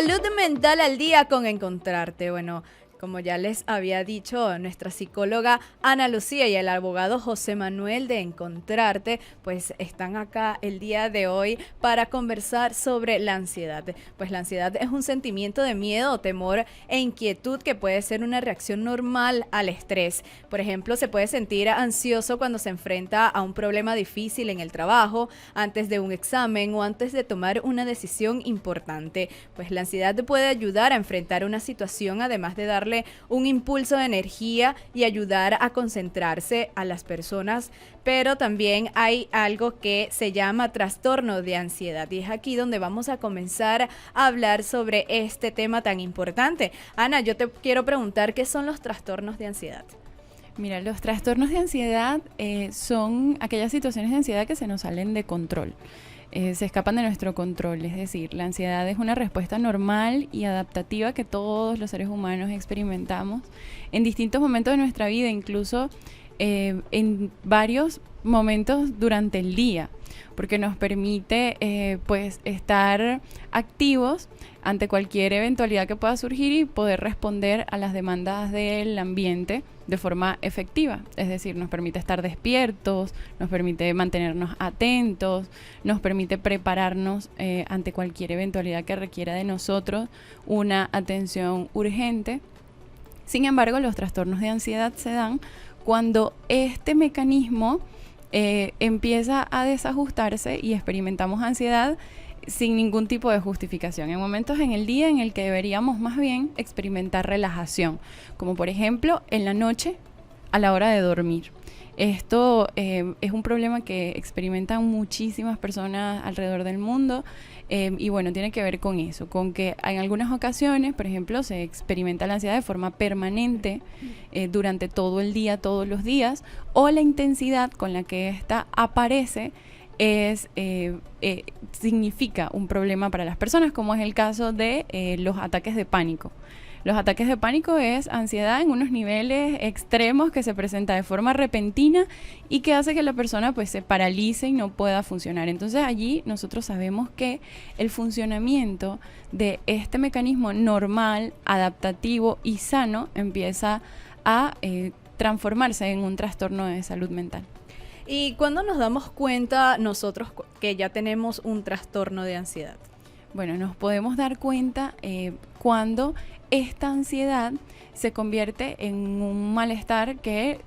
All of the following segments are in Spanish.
Salud mental al día con Encontrarte. Bueno, como ya les había dicho, nuestra psicóloga Ana Lucía y el abogado José Manuel de Encontrarte, pues están acá el día de hoy para conversar sobre la ansiedad. Pues la ansiedad es un sentimiento de miedo, temor e inquietud que puede ser una reacción normal al estrés. Por ejemplo, se puede sentir ansioso cuando se enfrenta a un problema difícil en el trabajo, antes de un examen o antes de tomar una decisión importante. Pues la ansiedad puede ayudar a enfrentar una situación, además de darle un impulso de energía y ayudar a concentrarse a las personas, pero también hay algo que se llama trastorno de ansiedad y es aquí donde vamos a comenzar a hablar sobre este tema tan importante. Ana, yo te quiero preguntar, ¿qué son los trastornos de ansiedad? Mira, los trastornos de ansiedad son aquellas situaciones de ansiedad que se nos salen de control. Se escapan de nuestro control, es decir, la ansiedad es una respuesta normal y adaptativa que todos los seres humanos experimentamos en distintos momentos de nuestra vida, incluso en varios momentos durante el día, porque nos permite pues estar activos ante cualquier eventualidad que pueda surgir y poder responder a las demandas del ambiente de forma efectiva. Es decir, nos permite estar despiertos, nos permite mantenernos atentos, nos permite prepararnos ante cualquier eventualidad que requiera de nosotros una atención urgente. Sin embargo, los trastornos de ansiedad se dan cuando este mecanismo empieza a desajustarse y experimentamos ansiedad sin ningún tipo de justificación, en momentos en el día en el que deberíamos más bien experimentar relajación, como por ejemplo en la noche a la hora de dormir. Esto es un problema que experimentan muchísimas personas alrededor del mundo y bueno, tiene que ver con eso, con que en algunas ocasiones, por ejemplo, se experimenta la ansiedad de forma permanente durante todo el día, todos los días, o la intensidad con la que ésta aparece significa un problema para las personas, como es el caso de los ataques de pánico. Los ataques de pánico es ansiedad en unos niveles extremos que se presenta de forma repentina y que hace que la persona pues se paralice y no pueda funcionar. Entonces allí nosotros sabemos que el funcionamiento de este mecanismo normal, adaptativo y sano empieza a transformarse en un trastorno de salud mental. ¿Y cuándo nos damos cuenta nosotros que ya tenemos un trastorno de ansiedad? Bueno, nos podemos dar cuenta cuando esta ansiedad se convierte en un malestar que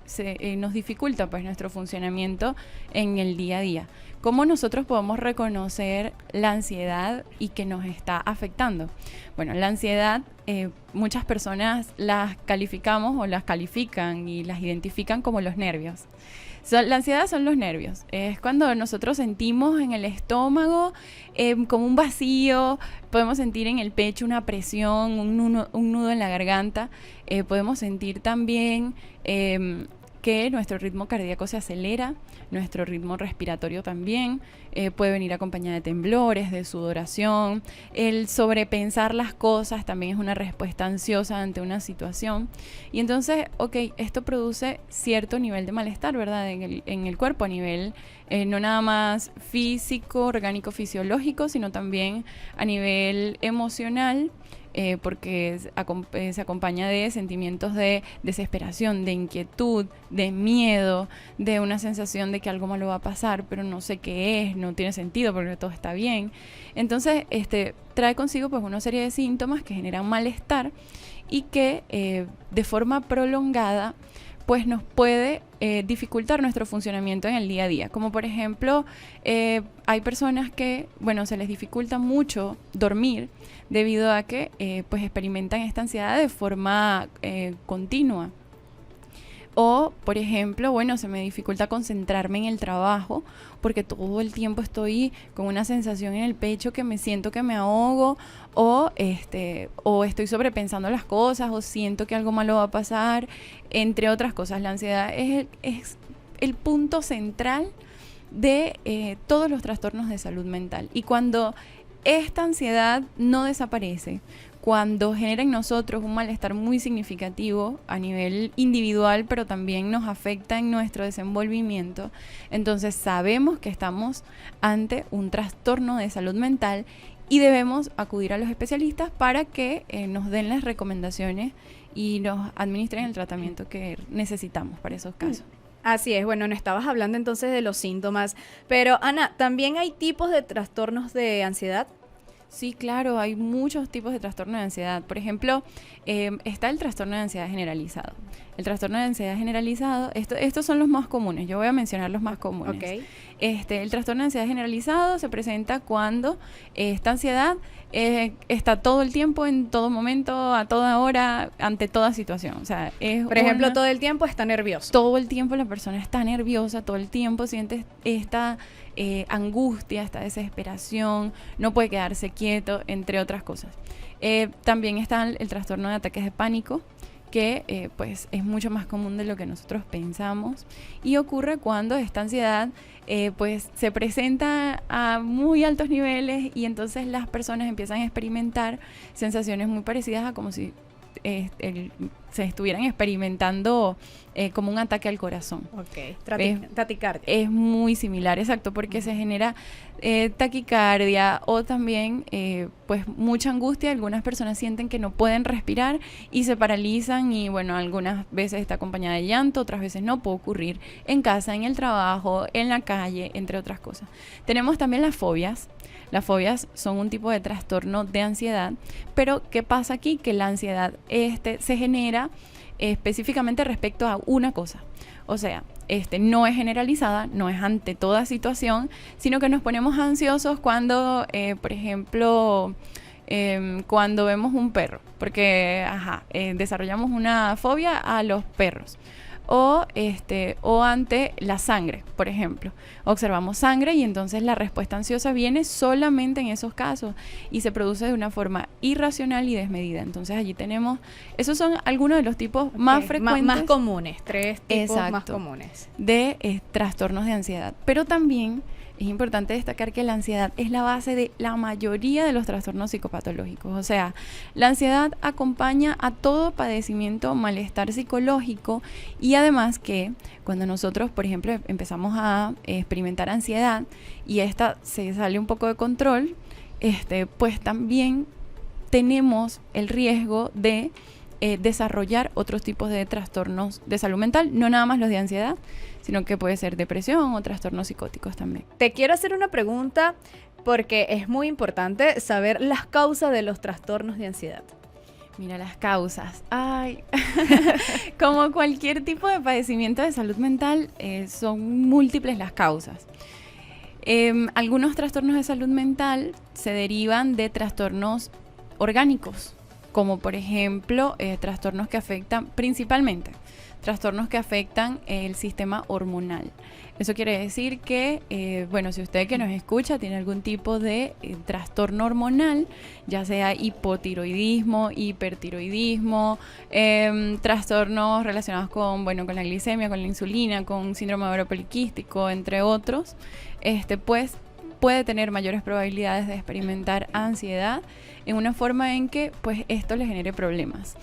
nos dificulta pues nuestro funcionamiento en el día a día. ¿Cómo nosotros podemos reconocer la ansiedad y que nos está afectando? Bueno, la ansiedad muchas personas las calificamos o las califican y las identifican como los nervios. La ansiedad son los nervios. Es cuando nosotros sentimos en el estómago como un vacío, podemos sentir en el pecho una presión, un nudo en la garganta. Podemos sentir también que nuestro ritmo cardíaco se acelera, nuestro ritmo respiratorio también, puede venir acompañada de temblores, de sudoración. El sobrepensar las cosas también es una respuesta ansiosa ante una situación. Y entonces, esto produce cierto nivel de malestar, ¿verdad? En el cuerpo, a nivel no nada más físico, orgánico, fisiológico, sino también a nivel emocional. Porque se acompaña de sentimientos de desesperación, de inquietud, de miedo, de una sensación de que algo malo va a pasar, pero no sé qué es, no tiene sentido porque todo está bien. Entonces, trae consigo pues una serie de síntomas que generan malestar y que de forma prolongada pues nos puede dificultar nuestro funcionamiento en el día a día. Como por ejemplo, hay personas que, se les dificulta mucho dormir debido a que pues experimentan esta ansiedad de forma continua. O, por ejemplo, se me dificulta concentrarme en el trabajo porque todo el tiempo estoy con una sensación en el pecho que me siento que me ahogo o estoy sobrepensando las cosas o siento que algo malo va a pasar, entre otras cosas. La ansiedad es el punto central de todos los trastornos de salud mental. Y cuando esta ansiedad no desaparece, cuando genera en nosotros un malestar muy significativo a nivel individual, pero también nos afecta en nuestro desenvolvimiento, entonces sabemos que estamos ante un trastorno de salud mental y debemos acudir a los especialistas para que nos den las recomendaciones y nos administren el tratamiento que necesitamos para esos casos. Así es, bueno, no estabas hablando entonces de los síntomas, pero Ana, ¿también hay tipos de trastornos de ansiedad? Sí, claro, hay muchos tipos de trastorno de ansiedad. Por ejemplo, está el trastorno de ansiedad generalizado. El trastorno de ansiedad generalizado, estos son los más comunes. Yo voy a mencionar los más comunes. Okay. El trastorno de ansiedad generalizado se presenta cuando esta ansiedad está todo el tiempo, en todo momento, a toda hora, ante toda situación. O sea, por ejemplo, todo el tiempo está nervioso. Todo el tiempo la persona está nerviosa, todo el tiempo siente esta angustia, esta desesperación, no puede quedarse quieto, entre otras cosas. También está el trastorno de ataques de pánico, que pues es mucho más común de lo que nosotros pensamos y ocurre cuando esta ansiedad pues se presenta a muy altos niveles y entonces las personas empiezan a experimentar sensaciones muy parecidas a como si se estuvieran experimentando como un ataque al corazón. Ok, taquicardia. Es muy similar, exacto, porque se genera taquicardia o también pues mucha angustia. Algunas personas sienten que no pueden respirar y se paralizan y bueno, algunas veces está acompañada de llanto, otras veces no. Puede ocurrir en casa, en el trabajo, en la calle, entre otras cosas. Tenemos también las fobias. Las fobias son un tipo de trastorno de ansiedad, pero ¿qué pasa aquí? Que la ansiedad se genera específicamente respecto a una cosa. O sea, no es generalizada, no es ante toda situación, sino que nos ponemos ansiosos cuando, por ejemplo, cuando vemos un perro, porque desarrollamos una fobia a los perros. O ante la sangre, por ejemplo. Observamos sangre y entonces la respuesta ansiosa viene solamente en esos casos y se produce de una forma irracional y desmedida. Entonces allí tenemos, esos son algunos de los tipos más frecuentes. Más comunes, 3 tipos exacto, más comunes. De trastornos de ansiedad. Pero también es importante destacar que la ansiedad es la base de la mayoría de los trastornos psicopatológicos. O sea, la ansiedad acompaña a todo padecimiento o malestar psicológico y además que cuando nosotros, por ejemplo, empezamos a experimentar ansiedad y esta se sale un poco de control, pues también tenemos el riesgo de desarrollar otros tipos de trastornos de salud mental, no nada más los de ansiedad, sino que puede ser depresión o trastornos psicóticos también. Te quiero hacer una pregunta porque es muy importante saber las causas de los trastornos de ansiedad. Mira, las causas. Ay, como cualquier tipo de padecimiento de salud mental, son múltiples las causas. Algunos trastornos de salud mental se derivan de trastornos orgánicos, como por ejemplo trastornos que afectan principalmente trastornos que afectan el sistema hormonal. Eso quiere decir que, bueno, si usted que nos escucha tiene algún tipo de trastorno hormonal, ya sea hipotiroidismo, hipertiroidismo, trastornos relacionados con, bueno, con la glicemia, con la insulina, con síndrome ovario poliquístico, entre otros, pues puede tener mayores probabilidades de experimentar ansiedad en una forma en que pues esto le genere problemas.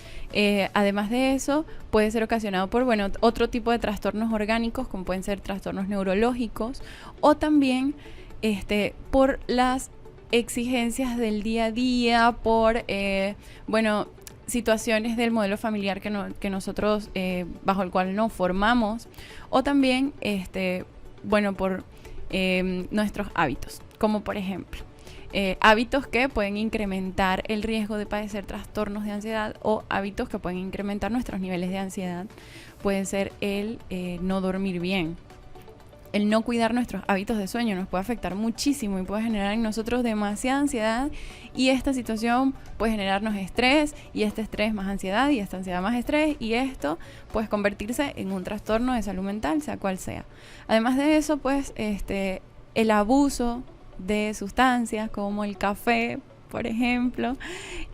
Además de eso, puede ser ocasionado por, bueno, otro tipo de trastornos orgánicos, como pueden ser trastornos neurológicos, o también por las exigencias del día a día, por, bueno, situaciones del modelo familiar que nosotros, bajo el cual nos formamos, o también, bueno, por nuestros hábitos, como por ejemplo, hábitos que pueden incrementar el riesgo de padecer trastornos de ansiedad o hábitos que pueden incrementar nuestros niveles de ansiedad. Puede ser el no dormir bien. El no cuidar nuestros hábitos de sueño nos puede afectar muchísimo y puede generar en nosotros demasiada ansiedad, y esta situación puede generarnos estrés, y este estrés más ansiedad, y esta ansiedad más estrés, y esto puede convertirse en un trastorno de salud mental, sea cual sea. Además de eso, pues el abuso de sustancias como el café, por ejemplo.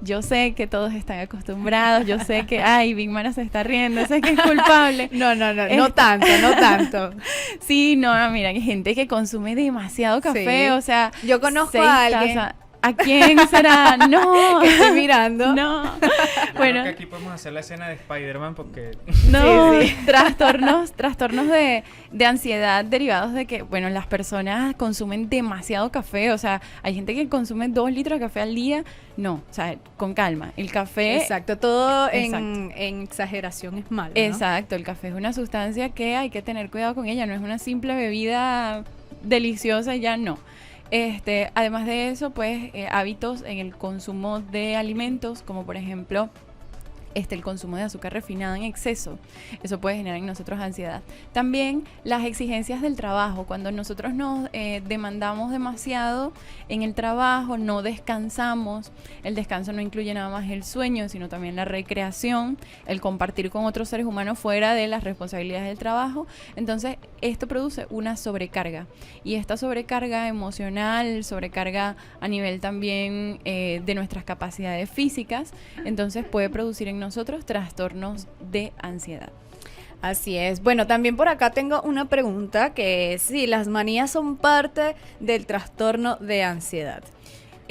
Yo sé que todos están acostumbrados, yo sé que, ay, Big Mara se está riendo, sé que es culpable. No tanto. Sí, no, mira, hay gente que consume demasiado café, sí. O sea, yo conozco a alguien. ¿A quién será? No. Estoy mirando. No. Bueno, que aquí podemos hacer la escena de Spider-Man porque... No, Sí, sí. trastornos de ansiedad derivados de que, bueno, las personas consumen demasiado café. O sea, hay gente que consume 2 litros de café al día. No, o sea, con calma. El café... Exacto, todo Exacto. en exageración es malo, ¿no? Exacto, el café es una sustancia que hay que tener cuidado con ella. No es una simple bebida deliciosa, ya no. Además de eso, pues hábitos en el consumo de alimentos, como por ejemplo el consumo de azúcar refinada en exceso. Eso puede generar en nosotros ansiedad. También las exigencias del trabajo. Cuando nosotros nos demandamos demasiado en el trabajo, no descansamos. El descanso no incluye nada más el sueño, sino también la recreación, el compartir con otros seres humanos fuera de las responsabilidades del trabajo. Entonces, esto produce una sobrecarga. Y esta sobrecarga emocional, sobrecarga a nivel también de nuestras capacidades físicas, entonces puede producir en nosotros trastornos de ansiedad. Así es. Bueno, también por acá tengo una pregunta que es si las manías son parte del trastorno de ansiedad.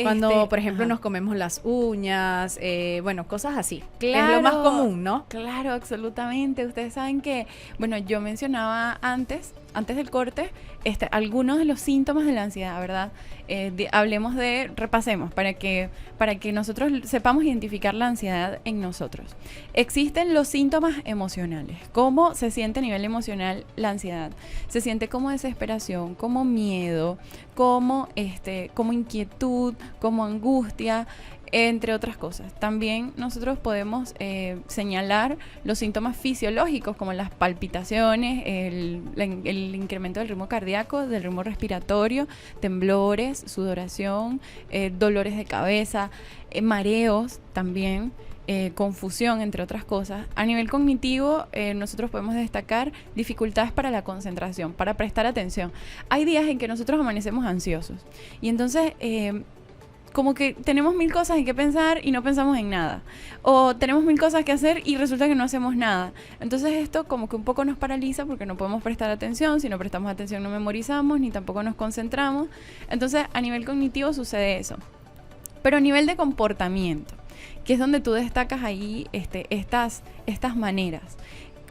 Cuando, por ejemplo, ajá. nos comemos las uñas, bueno, cosas así. Claro, Es lo más común, ¿no? Claro, absolutamente. Ustedes saben que, bueno, yo mencionaba antes del corte, algunos de los síntomas de la ansiedad, ¿verdad? Repasemos para que nosotros sepamos identificar la ansiedad en nosotros. Existen los síntomas emocionales. ¿Cómo se siente a nivel emocional la ansiedad? Se siente como desesperación, como miedo, como inquietud, como angustia, entre otras cosas. También nosotros podemos señalar los síntomas fisiológicos como las palpitaciones, el incremento del ritmo cardíaco, del ritmo respiratorio, temblores, sudoración, dolores de cabeza, mareos también, confusión, entre otras cosas. A nivel cognitivo, nosotros podemos destacar dificultades para la concentración, para prestar atención. Hay días en que nosotros amanecemos ansiosos y entonces como que tenemos 1000 cosas en que pensar y no pensamos en nada. O tenemos 1000 cosas que hacer y resulta que no hacemos nada. Entonces esto como que un poco nos paraliza porque no podemos prestar atención. Si no prestamos atención no memorizamos ni tampoco nos concentramos. Entonces a nivel cognitivo sucede eso. Pero a nivel de comportamiento, que es donde tú destacas ahí estas maneras.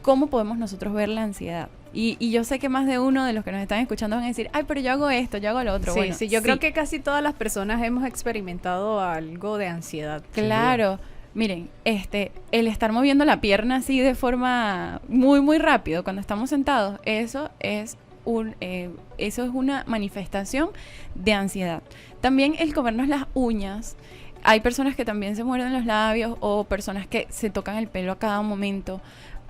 ¿Cómo podemos nosotros ver la ansiedad? Y yo sé que más de uno de los que nos están escuchando van a decir, ay, pero yo hago esto, yo hago lo otro. Sí, Bueno, sí, yo creo que casi todas las personas hemos experimentado algo de ansiedad. Claro. Miren, el estar moviendo la pierna así de forma muy, muy rápido cuando estamos sentados, eso es una manifestación de ansiedad. También el comernos las uñas. Hay personas que también se muerden los labios o personas que se tocan el pelo a cada momento.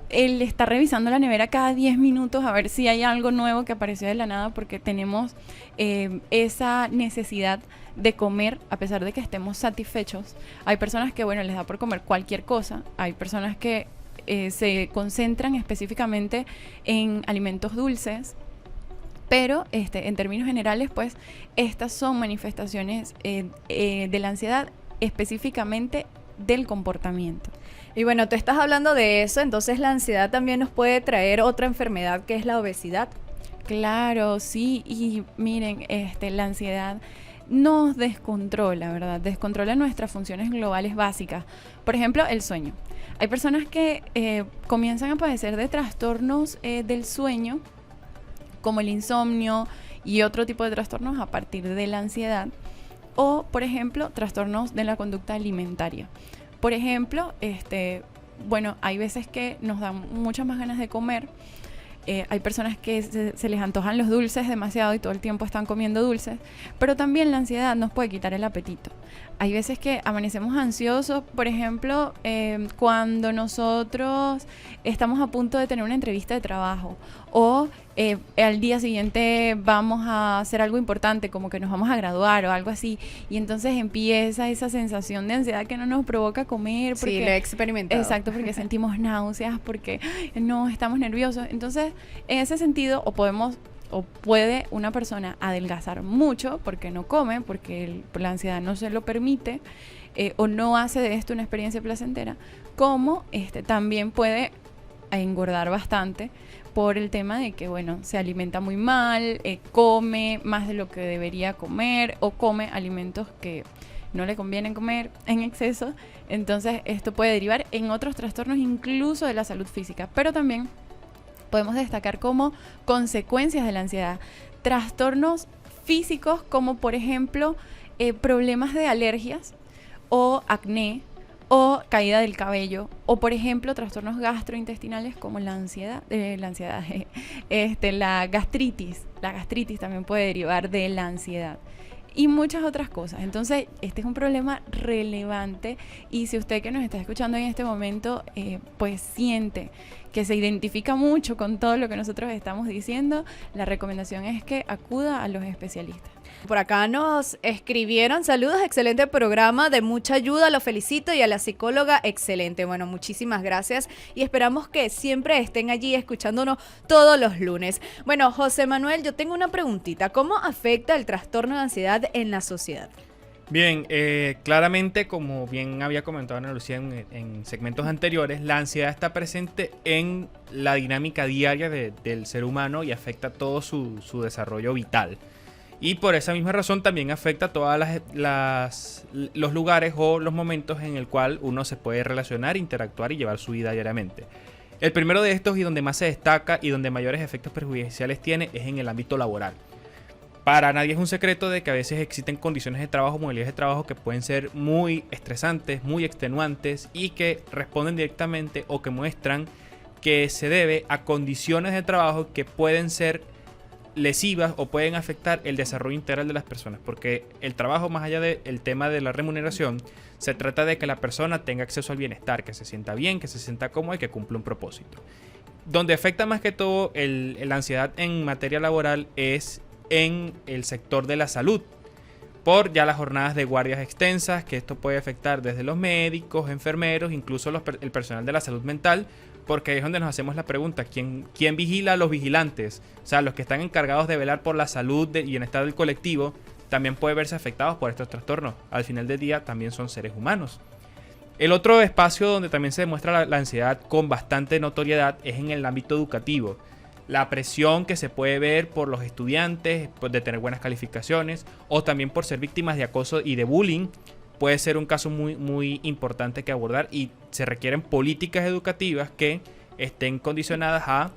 El estar revisando la nevera cada 10 minutos a ver si hay algo nuevo que apareció de la nada porque tenemos esa necesidad de comer a pesar de que estemos satisfechos. Hay personas que, bueno, les da por comer cualquier cosa. Hay personas que se concentran específicamente en alimentos dulces. Pero en términos generales, pues, estas son manifestaciones de la ansiedad específicamente del comportamiento. Y bueno, tú estás hablando de eso, entonces la ansiedad también nos puede traer otra enfermedad que es la obesidad. Claro, sí, y miren, la ansiedad nos descontrola, ¿verdad? Descontrola nuestras funciones globales básicas. Por ejemplo, el sueño. Hay personas que comienzan a padecer de trastornos del sueño, como el insomnio y otro tipo de trastornos a partir de la ansiedad. O, por ejemplo, trastornos de la conducta alimentaria. Por ejemplo, bueno, hay veces que nos dan muchas más ganas de comer. Hay personas que se les antojan los dulces demasiado y todo el tiempo están comiendo dulces. Pero también la ansiedad nos puede quitar el apetito. Hay veces que amanecemos ansiosos, por ejemplo, cuando nosotros estamos a punto de tener una entrevista de trabajo o al día siguiente vamos a hacer algo importante, como que nos vamos a graduar o algo así, y entonces empieza esa sensación de ansiedad que no nos provoca comer. Porque, sí, lo he experimentado. Exacto, porque sentimos náuseas, porque no estamos nerviosos. Entonces, en ese sentido, puede una persona adelgazar mucho porque no come, porque la ansiedad no se lo permite, o no hace de esto una experiencia placentera, como también puede engordar bastante por el tema de que, bueno, se alimenta muy mal, come más de lo que debería comer o come alimentos que no le conviene comer en exceso. Entonces esto puede derivar en otros trastornos incluso de la salud física, pero también podemos destacar como consecuencias de la ansiedad trastornos físicos como por ejemplo problemas de alergias o acné o caída del cabello o por ejemplo trastornos gastrointestinales como la gastritis. La gastritis también puede derivar de la ansiedad y muchas otras cosas. Entonces, este es un problema relevante y si usted que nos está escuchando en este momento, pues siente que se identifica mucho con todo lo que nosotros estamos diciendo, la recomendación es que acuda a los especialistas. Por acá nos escribieron, saludos, excelente programa, de mucha ayuda, lo felicito y a la psicóloga, excelente. Bueno, muchísimas gracias y esperamos que siempre estén allí escuchándonos todos los lunes. Bueno, José Manuel, yo tengo una preguntita, ¿cómo afecta el trastorno de ansiedad en la sociedad? Bien, claramente, como bien había comentado Ana Lucía en segmentos anteriores, la ansiedad está presente en la dinámica diaria del ser humano y afecta todo su desarrollo vital. Y por esa misma razón también afecta todos los lugares o los momentos en el cual uno se puede relacionar, interactuar y llevar su vida diariamente. El primero de estos y donde más se destaca y donde mayores efectos perjudiciales tiene es en el ámbito laboral. Para nadie es un secreto de que a veces existen condiciones de trabajo, modalidades de trabajo que pueden ser muy estresantes, muy extenuantes y que responden directamente o que muestran que se debe a condiciones de trabajo que pueden ser lesivas o pueden afectar el desarrollo integral de las personas, porque el trabajo, más allá del tema de la remuneración, se trata de que la persona tenga acceso al bienestar, que se sienta bien, que se sienta cómoda y que cumpla un propósito. Donde afecta más que todo la ansiedad en materia laboral es en el sector de la salud, por ya las jornadas de guardias extensas, que esto puede afectar desde los médicos, enfermeros, incluso el personal de la salud mental, porque ahí es donde nos hacemos la pregunta, ¿quién vigila a los vigilantes? O sea, los que están encargados de velar por la salud y bienestar del colectivo, también pueden verse afectados por estos trastornos. Al final del día también son seres humanos. El otro espacio donde también se demuestra la ansiedad con bastante notoriedad es en el ámbito educativo. La presión que se puede ver por los estudiantes de tener buenas calificaciones o también por ser víctimas de acoso y de bullying puede ser un caso muy, muy importante que abordar y se requieren políticas educativas que estén condicionadas a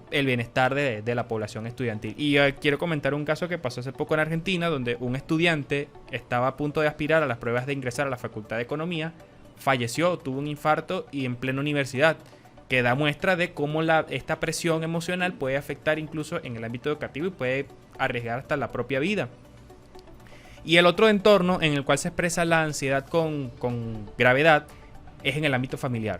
el bienestar de la población estudiantil. Y quiero comentar un caso que pasó hace poco en Argentina, donde un estudiante estaba a punto de aspirar a las pruebas de ingresar a la Facultad de Economía, falleció, tuvo un infarto y en plena universidad, que da muestra de cómo esta presión emocional puede afectar incluso en el ámbito educativo y puede arriesgar hasta la propia vida. Y el otro entorno en el cual se expresa la ansiedad con gravedad es en el ámbito familiar.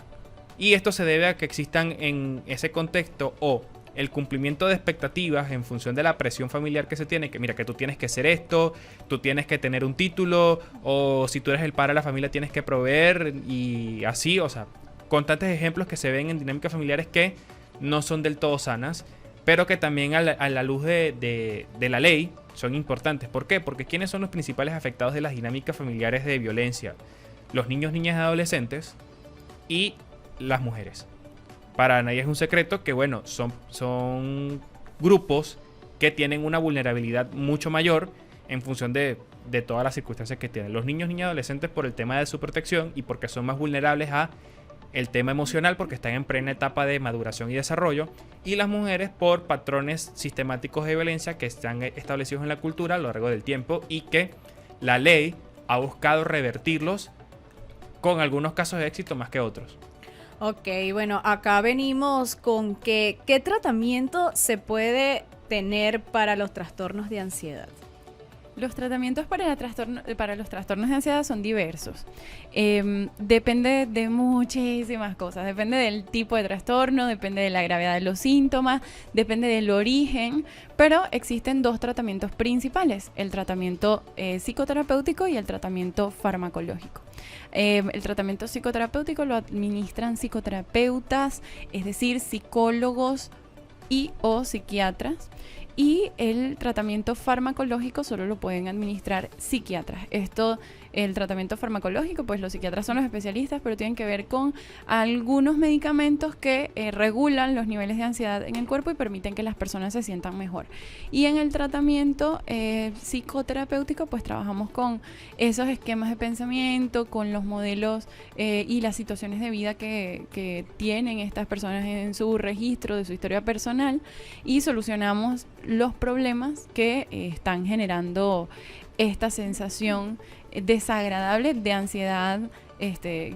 Y esto se debe a que existan en ese contexto o el cumplimiento de expectativas en función de la presión familiar que se tiene, que mira, que tú tienes que hacer esto, tú tienes que tener un título, o si tú eres el padre de la familia tienes que proveer y así, o sea, constantes ejemplos que se ven en dinámicas familiares que no son del todo sanas, pero que también a la luz de la ley son importantes. ¿Por qué? Porque ¿quiénes son los principales afectados de las dinámicas familiares de violencia? Los niños, niñas y adolescentes y las mujeres. Para nadie es un secreto que, bueno, son grupos que tienen una vulnerabilidad mucho mayor en función de todas las circunstancias que tienen. Los niños, niñas y adolescentes por el tema de su protección y porque son más vulnerables a el tema emocional porque están en plena etapa de maduración y desarrollo, y las mujeres por patrones sistemáticos de violencia que están establecidos en la cultura a lo largo del tiempo y que la ley ha buscado revertirlos con algunos casos de éxito más que otros. Ok, bueno, acá venimos con qué tratamiento se puede tener para los trastornos de ansiedad. Los tratamientos para los trastornos de ansiedad son diversos. Depende de muchísimas cosas. Depende del tipo de trastorno, depende de la gravedad de los síntomas, depende del origen, pero existen dos tratamientos principales, el tratamiento psicoterapéutico y el tratamiento farmacológico. El tratamiento psicoterapéutico lo administran psicoterapeutas, es decir, psicólogos y o psiquiatras. Y el tratamiento farmacológico solo lo pueden administrar psiquiatras. Esto el tratamiento farmacológico, pues los psiquiatras son los especialistas, pero tienen que ver con algunos medicamentos que regulan los niveles de ansiedad en el cuerpo y permiten que las personas se sientan mejor. Y en el tratamiento psicoterapéutico, pues trabajamos con esos esquemas de pensamiento, con los modelos y las situaciones de vida que tienen estas personas en su registro de su historia personal, y solucionamos los problemas que están generando esta sensación desagradable de ansiedad,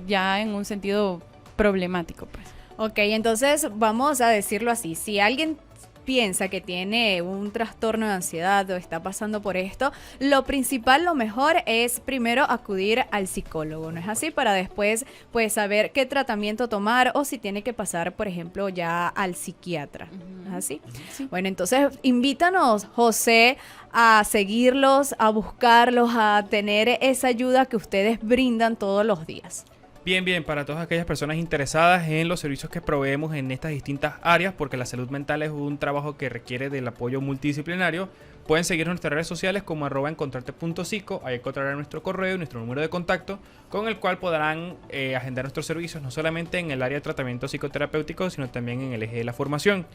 ya en un sentido problemático, pues. Ok, entonces vamos a decirlo así, si alguien piensa que tiene un trastorno de ansiedad o está pasando por esto, lo principal, lo mejor es primero acudir al psicólogo, ¿no es así? Para después pues saber qué tratamiento tomar o si tiene que pasar, por ejemplo, ya al psiquiatra, ¿no es así? Sí. Bueno, entonces invítanos, José, a seguirlos, a buscarlos, a tener esa ayuda que ustedes brindan todos los días. Bien, para todas aquellas personas interesadas en los servicios que proveemos en estas distintas áreas, porque la salud mental es un trabajo que requiere del apoyo multidisciplinario, pueden seguir nuestras redes sociales como @encontrarte.psico, ahí encontrarán nuestro correo y nuestro número de contacto, con el cual podrán agendar nuestros servicios, no solamente en el área de tratamiento psicoterapéutico, sino también en el eje de la formación.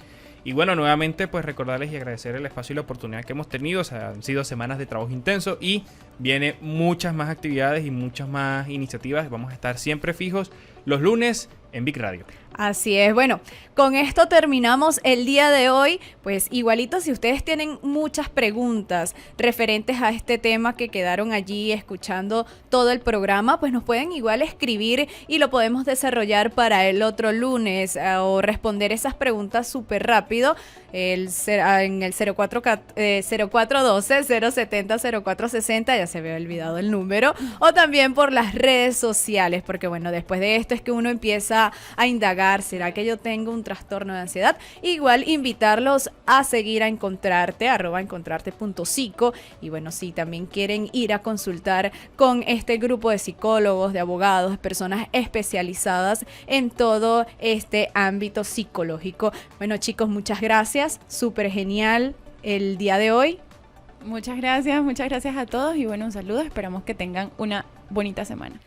Y bueno, nuevamente pues recordarles y agradecer el espacio y la oportunidad que hemos tenido. O sea, han sido semanas de trabajo intenso y viene muchas más actividades y muchas más iniciativas. Vamos a estar siempre fijos los lunes en Big Radio. Así es, bueno, con esto terminamos el día de hoy. Pues igualito, si ustedes tienen muchas preguntas referentes a este tema que quedaron allí escuchando todo el programa, pues nos pueden igual escribir y lo podemos desarrollar para el otro lunes o responder esas preguntas súper rápido en el 0412-070-0460, ya se me había olvidado el número, o también por las redes sociales, porque bueno, después de esto es que uno empieza a indagar, ¿será que yo tengo un trastorno de ansiedad? Igual invitarlos a seguir a Encontrarte, @encontrarte.psico, y bueno, si también quieren ir a consultar con este grupo de psicólogos, de abogados, de personas especializadas en todo este ámbito psicológico. Bueno, chicos, muchas gracias, súper genial el día de hoy. Muchas gracias a todos y bueno, un saludo, esperamos que tengan una bonita semana.